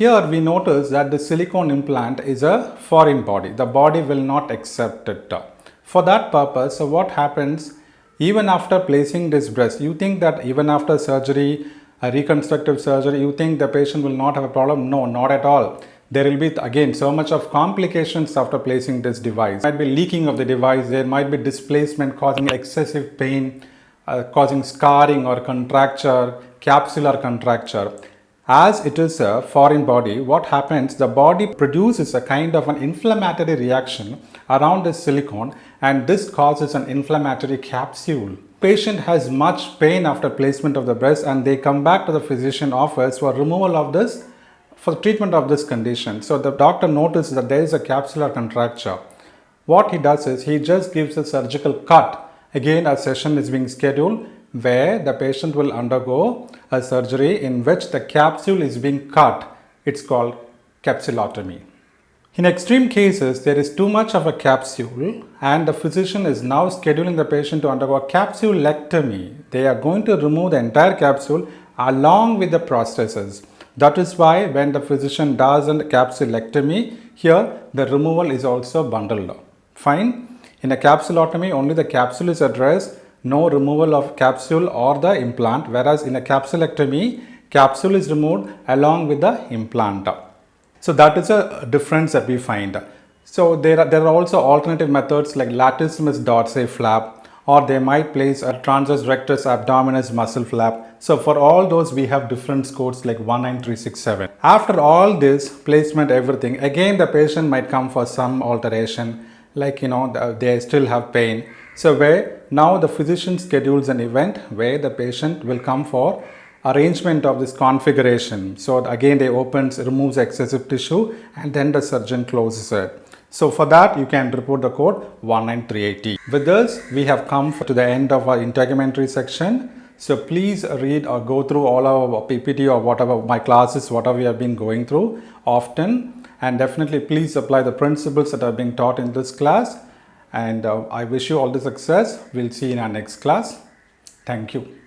Here we notice that the silicone implant is a foreign body. The body will not accept it. For that purpose, so what happens even after placing this breast? You think that even after surgery, a reconstructive surgery, you think the patient will not have a problem? No, not at all. There will be again so much of complications after placing this device. There might be leaking of the device, there might be displacement causing excessive pain, causing scarring or contracture, capsular contracture. As it is a foreign body, what happens? The body produces a kind of an inflammatory reaction around the silicone, and this causes an inflammatory capsule. Patient has much pain after placement of the breast, and they come back to the physician office for removal of this, for treatment of this condition. So the doctor notices that there is a capsular contracture. What he does is he just gives a surgical cut. Again, a session is being scheduled where the patient will undergo a surgery in which the capsule is being cut. It's called capsulotomy. In extreme cases, there is too much of a capsule and the physician is now scheduling the patient to undergo a capsulectomy. They are going to remove the entire capsule along with the prosthesis. That is why when the physician does a capsulectomy, here the removal is also bundled. Fine. In a capsulotomy, only the capsule is addressed, no removal of capsule or the implant, whereas in a capsulectomy, capsule is removed along with the implant. So that is a difference that we find. So there are also alternative methods like lattissimus dorsi flap, or they might place a transverse rectus abdominis muscle flap. So for all those we have different codes like 19367. After all this placement, everything, again the patient might come for some alteration, like they still have pain. So where now the physician schedules an event where the patient will come for arrangement of this configuration. So again they removes excessive tissue and then the surgeon closes it. So for that you can report the code 19380. With this we have come to the end of our integumentary section. So please read or go through all our PPT or whatever my classes, whatever we have been going through often, and definitely please apply the principles that are being taught in this class. And I wish you all the success. We'll see you in our next class. Thank you.